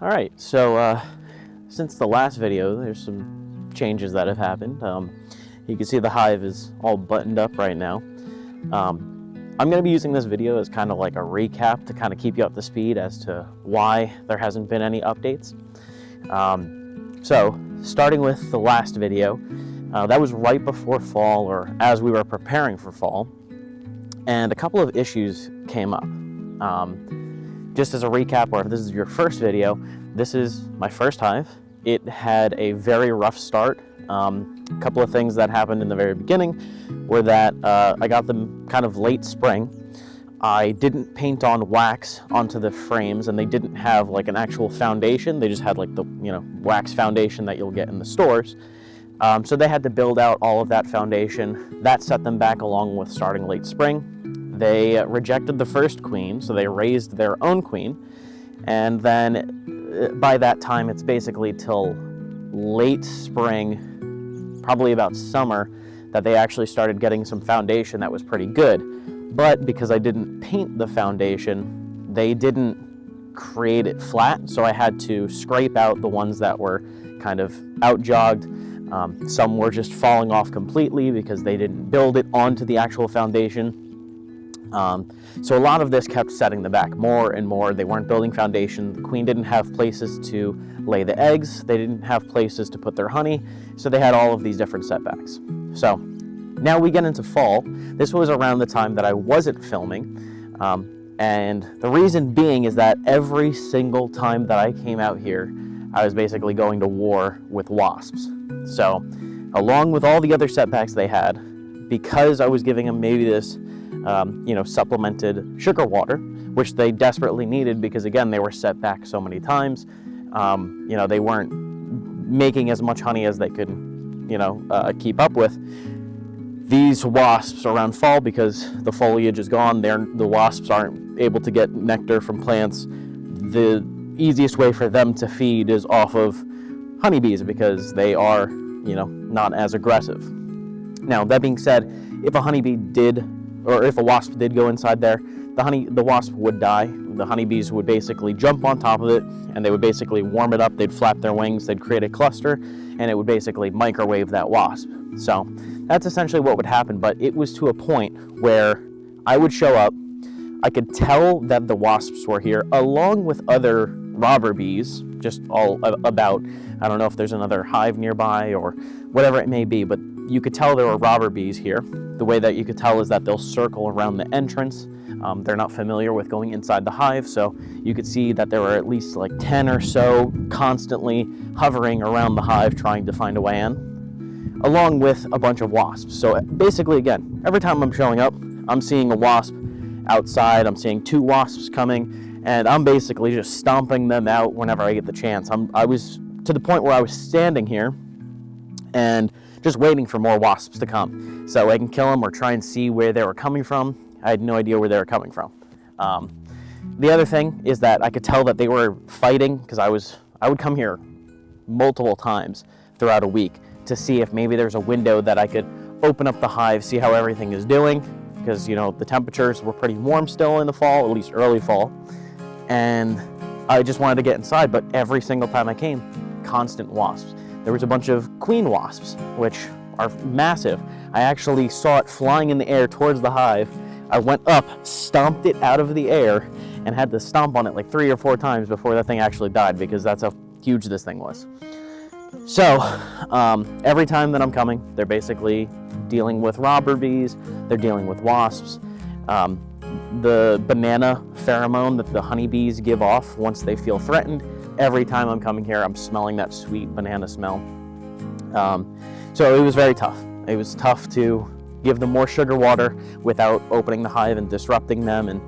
All right, so since the last video, there's some changes that have happened. You can see the hive is all buttoned up right now. I'm going to be using this video as kind of like a recap to kind of keep you up to speed as to why there hasn't been any updates. So starting with the last video, that was right before fall, or as we were preparing for fall, and a couple of issues came up. Just as a recap, or if this is your first video, this is my first hive. It had a very rough start. A couple of things that happened in the very beginning were that I got them kind of late spring. I didn't paint on wax onto the frames, and they didn't have like an actual foundation. They just had like the wax foundation that you'll get in the stores. So they had to build out all of that foundation. That set them back along with starting late spring. They rejected the first queen, so they raised their own queen. And then by that time, it's basically till late spring, probably about summer, that they actually started getting some foundation that was pretty good. But because I didn't paint the foundation, they didn't create it flat, so I had to scrape out the ones that were kind of out-jogged. Some were just falling off completely because they didn't build it onto the actual foundation. So a lot of this kept setting them back more and more. They weren't building foundation. The queen didn't have places to lay the eggs. They didn't have places to put their honey. So they had all of these different setbacks. So now we get into fall. This was around the time that I wasn't filming. And the reason being is that every single time that I came out here, I was basically going to war with wasps. So along with all the other setbacks they had, because I was giving them maybe this supplemented sugar water, which they desperately needed because, again, they were set back so many times. They weren't making as much honey as they could, keep up with. These wasps around fall, because the foliage is gone, the wasps aren't able to get nectar from plants. The easiest way for them to feed is off of honeybees because they are, not as aggressive. Now, that being said, if a honeybee did, or if a wasp did go inside there, the wasp would die. The honeybees would basically jump on top of it, and they would basically warm it up. They'd flap their wings, they'd create a cluster, and it would basically microwave that wasp. So that's essentially what would happen, but it was to a point where I would show up, I could tell that the wasps were here, along with other robber bees, just all about. I don't know if there's another hive nearby or whatever it may be, but you could tell there were robber bees here. The way that you could tell is that they'll circle around the entrance. They're not familiar with going inside the hive, so you could see that there were at least like 10 or so constantly hovering around the hive trying to find a way in, along with a bunch of wasps. So basically, again, every time I'm showing up, I'm seeing a wasp outside, I'm seeing 2 wasps coming, and I'm basically just stomping them out whenever I get the chance. I was to the point where I was standing here and just waiting for more wasps to come so I can kill them or try and see where they were coming from. I had no idea where they were coming from. The other thing is that I could tell that they were fighting because I would come here multiple times throughout a week to see if maybe there's a window that I could open up the hive, see how everything is doing, because the temperatures were pretty warm still in the fall, at least early fall, and I just wanted to get inside. But every single time I came, constant wasps. There was a bunch of queen wasps, which are massive. I actually saw it flying in the air towards the hive. I went up, stomped it out of the air, and had to stomp on it like 3 or 4 times before that thing actually died, because that's how huge this thing was. So every time that I'm coming, they're basically dealing with robber bees, they're dealing with wasps. The banana pheromone that the honeybees give off once they feel threatened, every time I'm coming here, I'm smelling that sweet banana smell. So it was very tough. It was tough to give them more sugar water without opening the hive and disrupting them. And,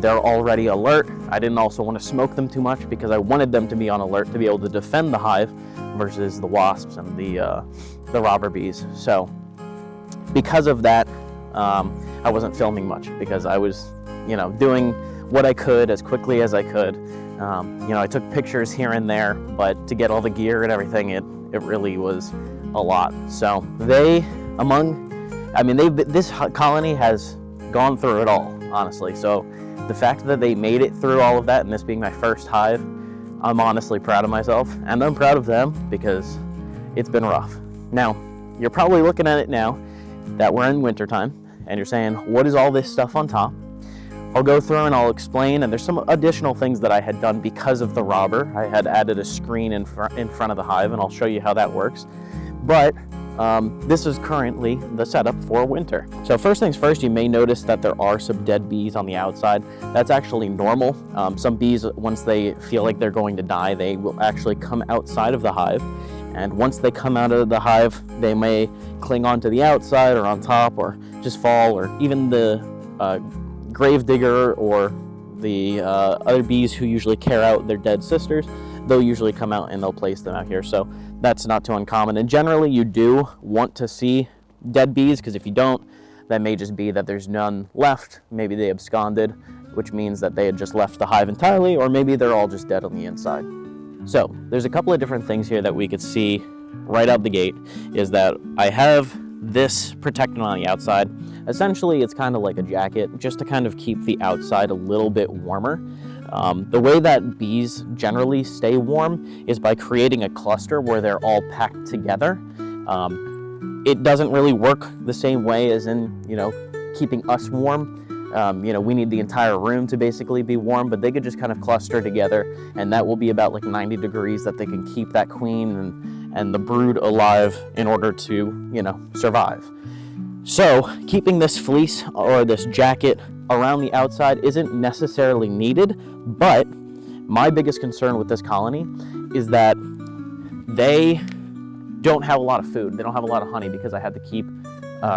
they're already alert. I didn't also want to smoke them too much because I wanted them to be on alert to be able to defend the hive versus the wasps and the robber bees. So because of that, I wasn't filming much because I was, doing what I could as quickly as I could. I took pictures here and there, but to get all the gear and everything, it really was a lot. So this colony has gone through it all, honestly. So the fact that they made it through all of that, and this being my first hive, I'm honestly proud of myself, and I'm proud of them because it's been rough. Now, you're probably looking at it now that we're in wintertime, and you're saying, what is all this stuff on top? I'll go through and I'll explain, and there's some additional things that I had done because of the robber. I had added a screen in front of the hive, and I'll show you how that works. But this is currently the setup for winter. So first things first, you may notice that there are some dead bees on the outside. That's actually normal. Some bees, once they feel like they're going to die, they will actually come outside of the hive. And once they come out of the hive, they may cling onto the outside or on top or just fall, or even the grave digger or the other bees who usually care out their dead sisters, they'll usually come out and they'll place them out here. So that's not too uncommon. And generally you do want to see dead bees, because if you don't, that may just be that there's none left. Maybe they absconded, which means that they had just left the hive entirely, or maybe they're all just dead on the inside. So there's a couple of different things here that we could see right out the gate, is that I have this protectant on the outside. Essentially, it's kind of like a jacket, just to kind of keep the outside a little bit warmer. The way that bees generally stay warm is by creating a cluster where they're all packed together. It doesn't really work the same way as in, keeping us warm. We need the entire room to basically be warm, but they could just kind of cluster together, and that will be about like 90 degrees that they can keep that queen and the brood alive in order to, survive. So keeping this fleece or this jacket around the outside isn't necessarily needed, but my biggest concern with this colony is that they don't have a lot of food. They don't have a lot of honey, because I had to keep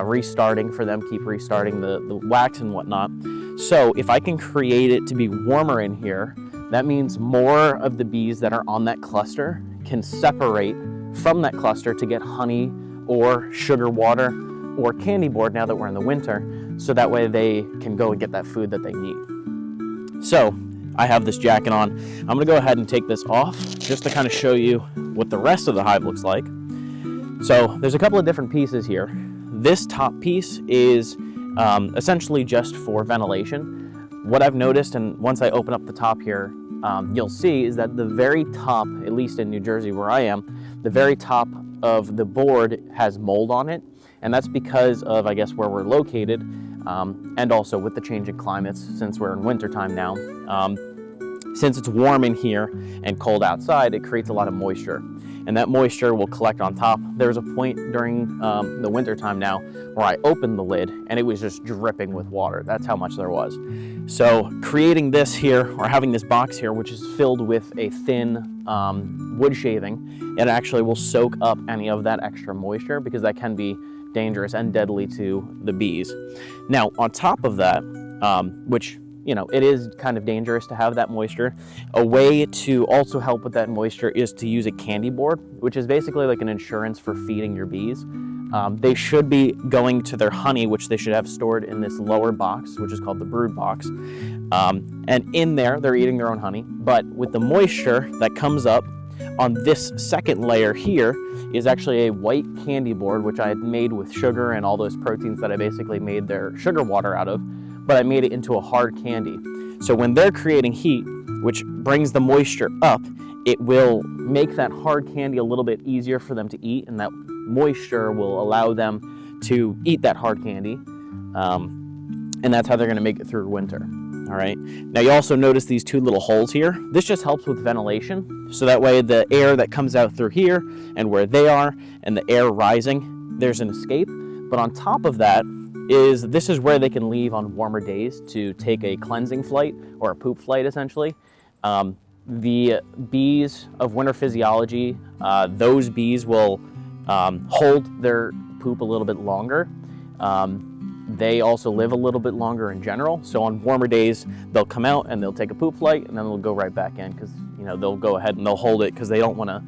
restarting the wax and whatnot. So if I can create it to be warmer in here, that means more of the bees that are on that cluster can separate from that cluster to get honey or sugar water or candy board now that we're in the winter, so that way they can go and get that food that they need. So I have this jacket on. I'm gonna go ahead and take this off just to kind of show you what the rest of the hive looks like. So there's a couple of different pieces here. This top piece is essentially just for ventilation. What I've noticed, and once I open up the top here, you'll see, is that the very top, at least in New Jersey where I am, the very top of the board has mold on it. And that's because of, I guess, where we're located, and also with the change in climates, since we're in wintertime now. Since it's warm in here and cold outside, it creates a lot of moisture. And that moisture will collect on top. There was a point during the wintertime now where I opened the lid and it was just dripping with water. That's how much there was. So creating this here, or having this box here, which is filled with a thin wood shaving, it actually will soak up any of that extra moisture, because that can be dangerous and deadly to the bees. Now, on top of that, which, it is kind of dangerous to have that moisture, a way to also help with that moisture is to use a candy board, which is basically like an insurance for feeding your bees. They should be going to their honey, which they should have stored in this lower box, which is called the brood box. And in there, they're eating their own honey. But with the moisture that comes up on this second layer here is actually a white candy board, which I had made with sugar and all those proteins that I basically made their sugar water out of, but I made it into a hard candy. So when they're creating heat, which brings the moisture up, it will make that hard candy a little bit easier for them to eat, and that moisture will allow them to eat that hard candy. And that's how they're gonna make it through winter. All right. Now you also notice these two little holes here. This just helps with ventilation. So that way the air that comes out through here and where they are and the air rising, there's an escape. But on top of that this is where they can leave on warmer days to take a cleansing flight, or a poop flight essentially. The bees of winter physiology, those bees will hold their poop a little bit longer. They also live a little bit longer in general. So on warmer days, they'll come out and they'll take a poop flight, and then they'll go right back in, because they'll go ahead and they'll hold it because they don't want to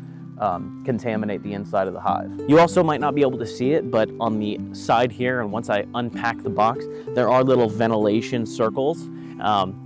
contaminate the inside of the hive. You also might not be able to see it, but on the side here, and once I unpack the box, there are little ventilation circles.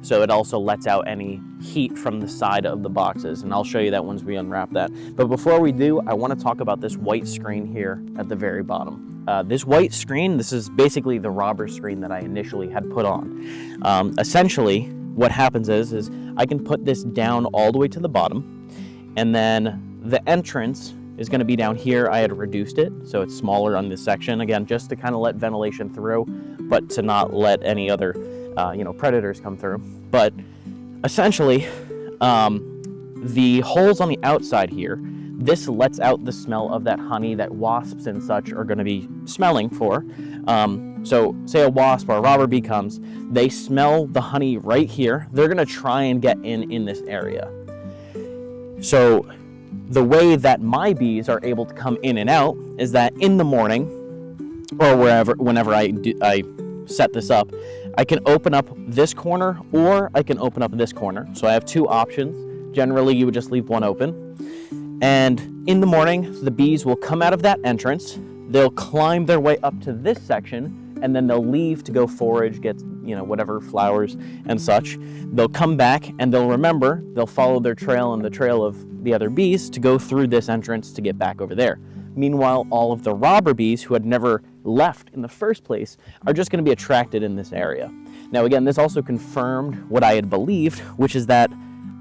So it also lets out any heat from the side of the boxes, and I'll show you that once we unwrap that. But before we do, I want to talk about this white screen here at the very bottom. This white screen, this is basically the robber screen that I initially had put on. Essentially, what happens is I can put this down all the way to the bottom, And then the entrance is going to be down here. I had reduced it so it's smaller on this section, again, just to kind of let ventilation through, but to not let any other predators come through. But essentially, the holes on the outside here, this lets out the smell of that honey that wasps and such are going to be smelling for. So say a wasp or a robber bee comes, they smell the honey right here. They're going to try and get in this area. So the way that my bees are able to come in and out is that in the morning or whenever I set this up, I can open up this corner or I can open up this corner. So I have two options. Generally, you would just leave one open. And in the morning, the bees will come out of that entrance. They'll climb their way up to this section, and then they'll leave to go forage, get whatever flowers and such. They'll come back and they'll follow their trail and the trail of the other bees to go through this entrance to get back over there. Meanwhile, all of the robber bees who had never left in the first place are just going to be attracted in this area. Now, again, this also confirmed what I had believed, which is that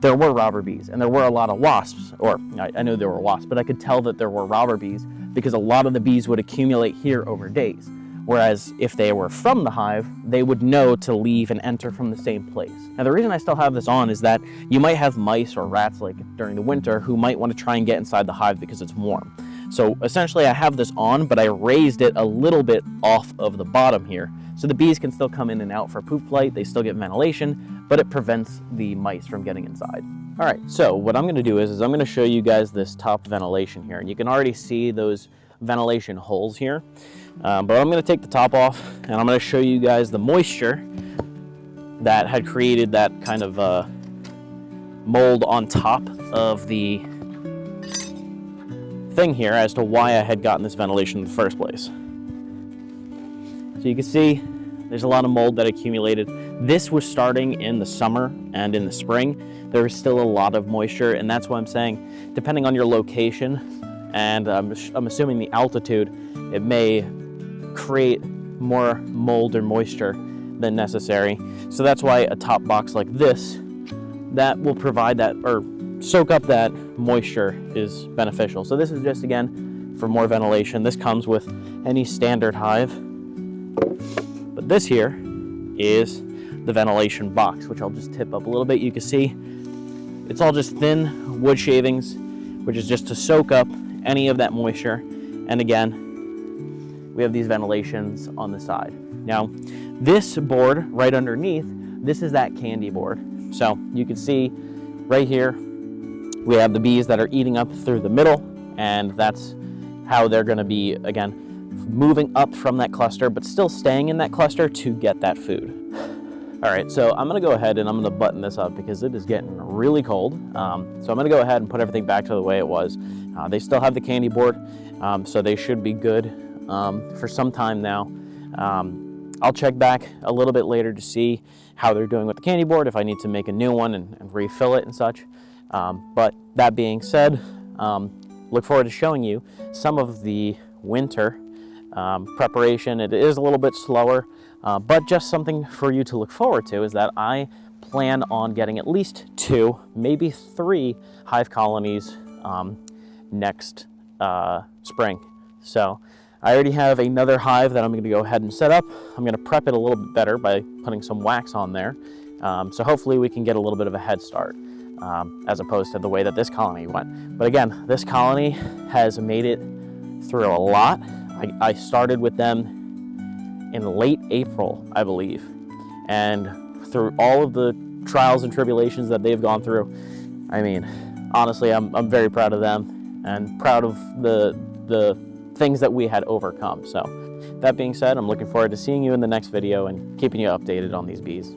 there were robber bees and there were a lot of wasps, or I know there were wasps, but I could tell that there were robber bees because a lot of the bees would accumulate here over days. Whereas if they were from the hive, they would know to leave and enter from the same place. Now, the reason I still have this on is that you might have mice or rats like during the winter who might want to try and get inside the hive because it's warm. So essentially I have this on, but I raised it a little bit off of the bottom here. So the bees can still come in and out for poop flight. They still get ventilation, but it prevents the mice from getting inside. All right, so what I'm gonna do is I'm gonna show you guys this top ventilation here. And you can already see those ventilation holes here. But I'm gonna take the top off and I'm gonna show you guys the moisture that had created that kind of mold on top of the thing here as to why I had gotten this ventilation in the first place. So you can see there's a lot of mold that accumulated. This was starting in the summer and in the spring. There was still a lot of moisture, and that's why I'm saying, depending on your location, and I'm assuming the altitude, it may create more mold or moisture than necessary. So that's why a top box like this, that will provide that, or soak up that moisture, is beneficial. So this is just, again, for more ventilation. This comes with any standard hive. But this here is the ventilation box, which I'll just tip up a little bit. You can see it's all just thin wood shavings, which is just to soak up any of that moisture. And again, we have these ventilations on the side. Now, this board right underneath, this is that candy board. So you can see right here, we have the bees that are eating up through the middle, and that's how they're going to be, again, moving up from that cluster, but still staying in that cluster to get that food. All right, so I'm gonna go ahead and I'm gonna button this up because it is getting really cold. So I'm gonna go ahead and put everything back to the way it was. They still have the candy board, so they should be good for some time now. I'll check back a little bit later to see how they're doing with the candy board, if I need to make a new one and refill it and such. But that being said, look forward to showing you some of the winter preparation. It is a little bit slower, but just something for you to look forward to is that I plan on getting at least 2, maybe 3 hive colonies next spring. So I already have another hive that I'm going to go ahead and set up. I'm going to prep it a little bit better by putting some wax on there. So hopefully we can get a little bit of a head start as opposed to the way that this colony went. But again, this colony has made it through a lot. I started with them in late April, I believe, and through all of the trials and tribulations that they've gone through, I mean, honestly, I'm very proud of them and proud of the things that we had overcome. So that being said, I'm looking forward to seeing you in the next video and keeping you updated on these bees.